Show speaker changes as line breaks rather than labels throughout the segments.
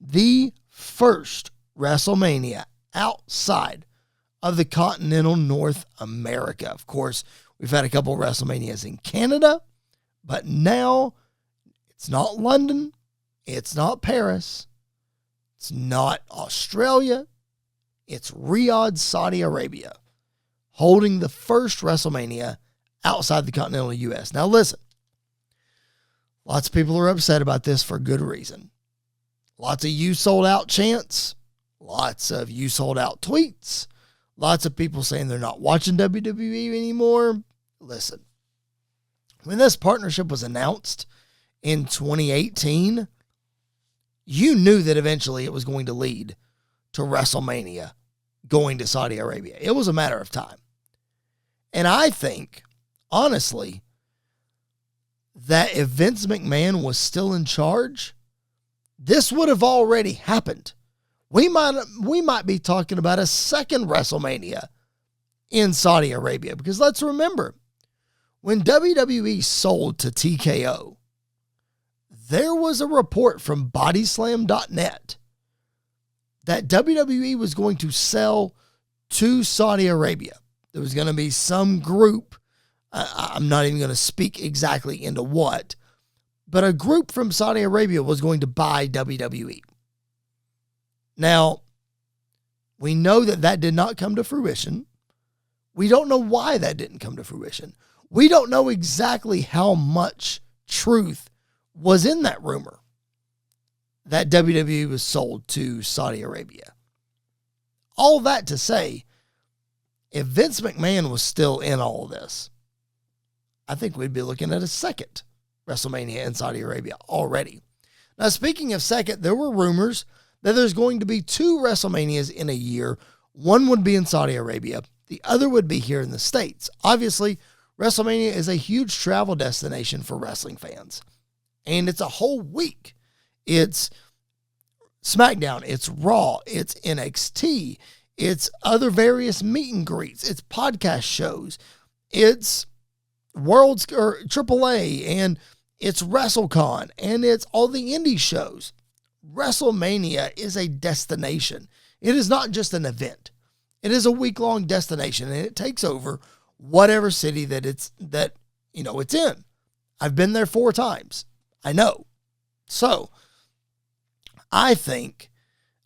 the first WrestleMania outside of the continental North America. Of course, we've had a couple of WrestleManias in Canada, but now it's not London, it's not Paris, it's not Australia, it's Riyadh, Saudi Arabia, holding the first WrestleMania outside the continental U.S. Now listen, lots of people are upset about this for good reason. Lots of "you sold out" chants, lots of "you sold out" tweets, lots of people saying they're not watching WWE anymore. Listen, when this partnership was announced in 2018, you knew that eventually it was going to lead to WrestleMania going to Saudi Arabia. It was a matter of time. And I think, honestly, that if Vince McMahon was still in charge, this would have already happened. We might be talking about a second WrestleMania in Saudi Arabia, because let's remember, when WWE sold to TKO, there was a report from Bodyslam.net that WWE was going to sell to Saudi Arabia. There was going to be some group, I'm not even going to speak exactly into what, but a group from Saudi Arabia was going to buy WWE. Now, we know that that did not come to fruition. We don't know why that didn't come to fruition. We don't know exactly how much truth was in that rumor that WWE was sold to Saudi Arabia. All that to say, if Vince McMahon was still in all of this, I think we'd be looking at a second WrestleMania in Saudi Arabia already. Now, speaking of second, there were rumors that there's going to be 2 WrestleManias in a year. One would be in Saudi Arabia. The other would be here in the States. Obviously, WrestleMania is a huge travel destination for wrestling fans. And it's a whole week. It's SmackDown, it's Raw, it's NXT, it's other various meet and greets, it's podcast shows, it's AAA, and it's WrestleCon, and it's all the indie shows. WrestleMania is a destination. It is not just an event. It is a week-long destination, and it takes over whatever city that it's in. I've been there 4 times. I know. So, I think,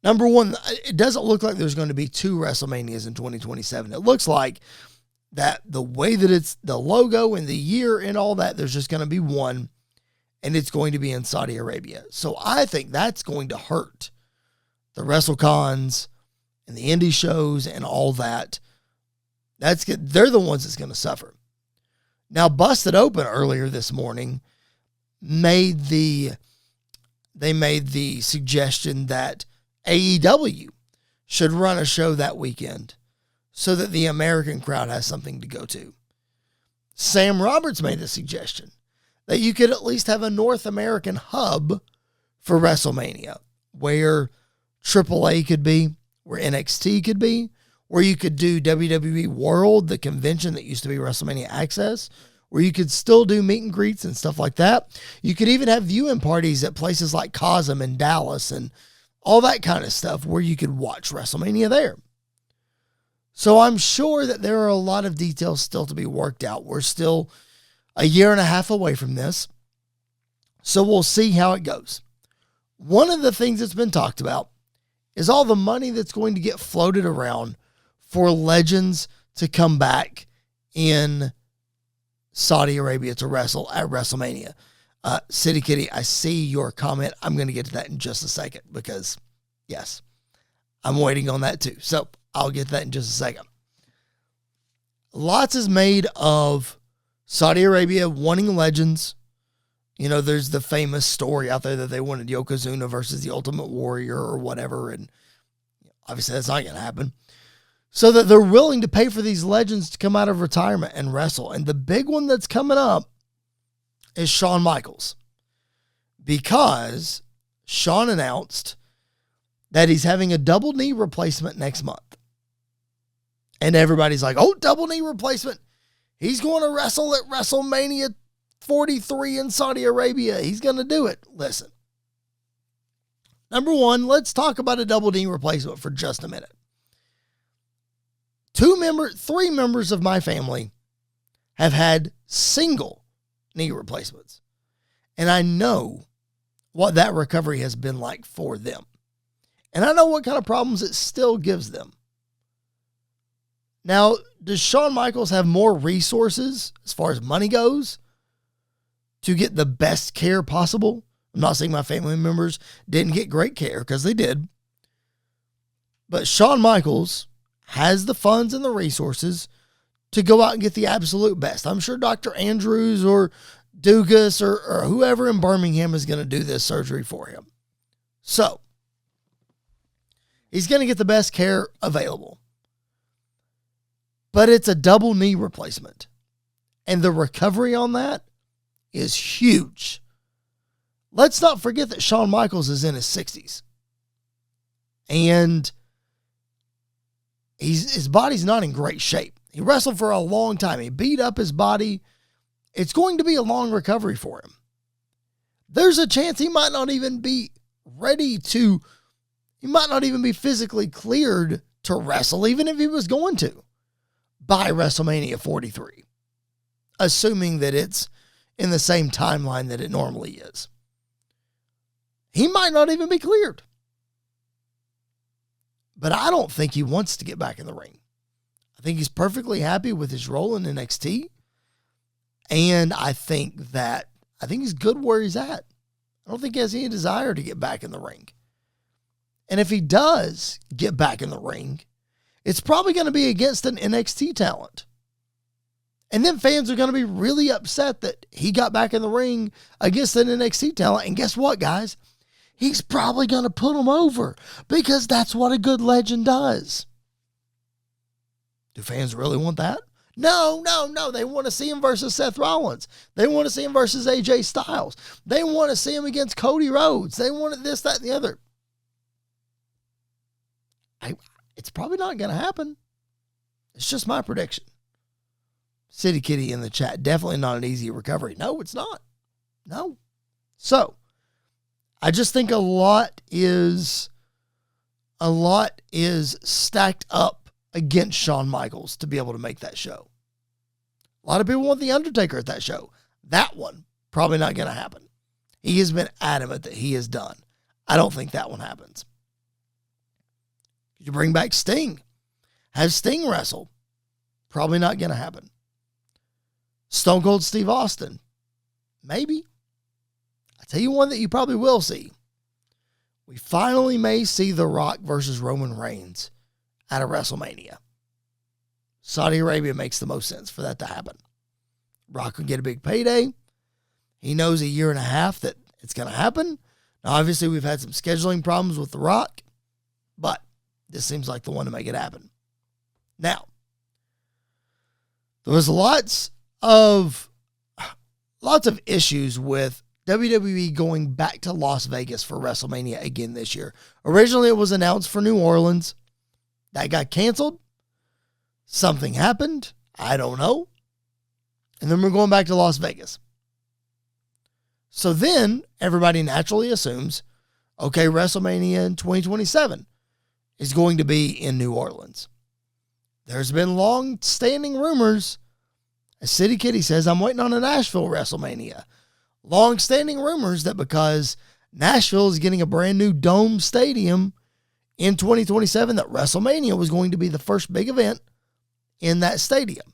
number one, it doesn't look like there's going to be 2 WrestleManias in 2027. It looks like that the way that it's the logo and the year and all that, there's just going to be one, and it's going to be in Saudi Arabia. So I think that's going to hurt the WrestleCons and the indie shows and all that. They're the ones that's going to suffer. Now, Busted Open earlier this morning made the suggestion that AEW should run a show that weekend so that the American crowd has something to go to. Sam Roberts made the suggestion that you could at least have a North American hub for WrestleMania, where AAA could be, where NXT could be, where you could do WWE World, the convention that used to be WrestleMania Access, where you could still do meet and greets and stuff like that. You could even have viewing parties at places like Cosm in Dallas and all that kind of stuff where you could watch WrestleMania there. So I'm sure that there are a lot of details still to be worked out. We're still a year and a half away from this. So we'll see how it goes. One of the things that's been talked about is all the money that's going to get floated around for legends to come back in Saudi Arabia to wrestle at WrestleMania. City Kitty, I see your comment. I'm going to get to that in just a second because, yes, I'm waiting on that too. So I'll get to that in just a second. Lots is made of Saudi Arabia wanting legends. You know, there's the famous story out there that they wanted Yokozuna versus the Ultimate Warrior or whatever, and obviously that's not going to happen. So that they're willing to pay for these legends to come out of retirement and wrestle. And the big one that's coming up is Shawn Michaels. Because Shawn announced that he's having a double knee replacement next month. And everybody's like, oh, double knee replacement. He's going to wrestle at WrestleMania 43 in Saudi Arabia. He's going to do it. Listen, Number one, let's talk about a double knee replacement for just a minute. 3 members of my family have had single knee replacements. And I know what that recovery has been like for them. And I know what kind of problems it still gives them. Now, does Shawn Michaels have more resources as far as money goes to get the best care possible? I'm not saying my family members didn't get great care, because they did. But Shawn Michaels has the funds and the resources to go out and get the absolute best. I'm sure Dr. Andrews or Dugas or whoever in Birmingham is going to do this surgery for him. So, he's going to get the best care available. But it's a double knee replacement. And the recovery on that is huge. Let's not forget that Shawn Michaels is in his 60s. And his body's not in great shape. He wrestled for a long time. He beat up his body. It's going to be a long recovery for him. There's a chance he might not even be he might not even be physically cleared to wrestle, even if he was going to, by WrestleMania 43. Assuming that it's in the same timeline that it normally is. He might not even be cleared. But I don't think he wants to get back in the ring. I think he's perfectly happy with his role in NXT. And I think he's good where he's at. I don't think he has any desire to get back in the ring. And if he does get back in the ring, it's probably going to be against an NXT talent. And then fans are going to be really upset that he got back in the ring against an NXT talent. And guess what, guys? He's probably going to put him over, because that's what a good legend does. Do fans really want that? No. They want to see him versus Seth Rollins. They want to see him versus AJ Styles. They want to see him against Cody Rhodes. They want this, that, and the other. It's probably not going to happen. It's just my prediction. City Kitty in the chat, definitely not an easy recovery. No, it's not. No. So, I just think a lot is stacked up against Shawn Michaels to be able to make that show. A lot of people want The Undertaker at that show. That one, probably not going to happen. He has been adamant that he is done. I don't think that one happens. You bring back Sting. Have Sting wrestle. Probably not going to happen. Stone Cold Steve Austin. Maybe. I'll tell you one that you probably will see. We finally may see The Rock versus Roman Reigns at a WrestleMania. Saudi Arabia makes the most sense for that to happen. Rock will get a big payday. He knows a year and a half that it's going to happen. Now, obviously, we've had some scheduling problems with The Rock, but this seems like the one to make it happen. Now, there was lots of issues with WWE going back to Las Vegas for WrestleMania again this year. Originally, it was announced for New Orleans. That got canceled. Something happened. I don't know. And then we're going back to Las Vegas. So then everybody naturally assumes, okay, WrestleMania in 2027 is going to be in New Orleans. There's been long-standing rumors. As City Kitty says, I'm waiting on a Nashville WrestleMania. Long-standing rumors that because Nashville is getting a brand new dome stadium in 2027, that WrestleMania was going to be the first big event in that stadium.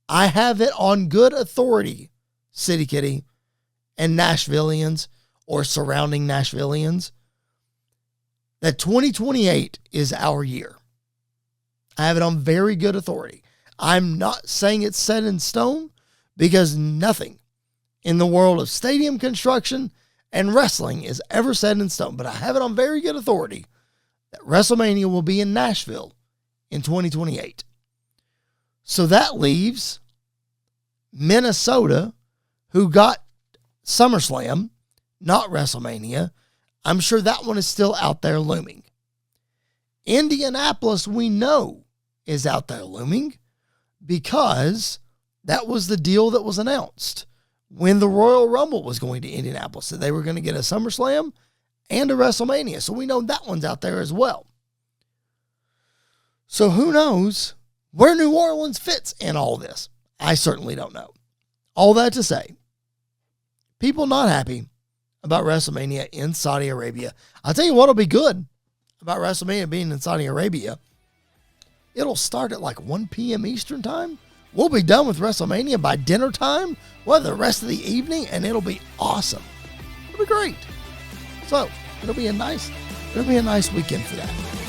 I have it on good authority, City Kitty and Nashvillians or surrounding Nashvillians, that 2028 is our year. I have it on very good authority. I'm not saying it's set in stone, because nothing in the world of stadium construction and wrestling is ever set in stone. But I have it on very good authority that WrestleMania will be in Nashville in 2028. So that leaves Minnesota, who got SummerSlam, not WrestleMania. I'm sure that one is still out there looming. Indianapolis, we know, is out there looming, because that was the deal that was announced when the Royal Rumble was going to Indianapolis. So they were going to get a SummerSlam and a WrestleMania. So we know that one's out there as well. So who knows where New Orleans fits in all this? I certainly don't know. All that to say, people not happy about WrestleMania in Saudi Arabia. I'll tell you what'll be good about WrestleMania being in Saudi Arabia. It'll start at like 1 p.m. Eastern time. We'll be done with WrestleMania by dinner time, well, the rest of the evening, and it'll be awesome. It'll be great. So it'll be a nice weekend for that.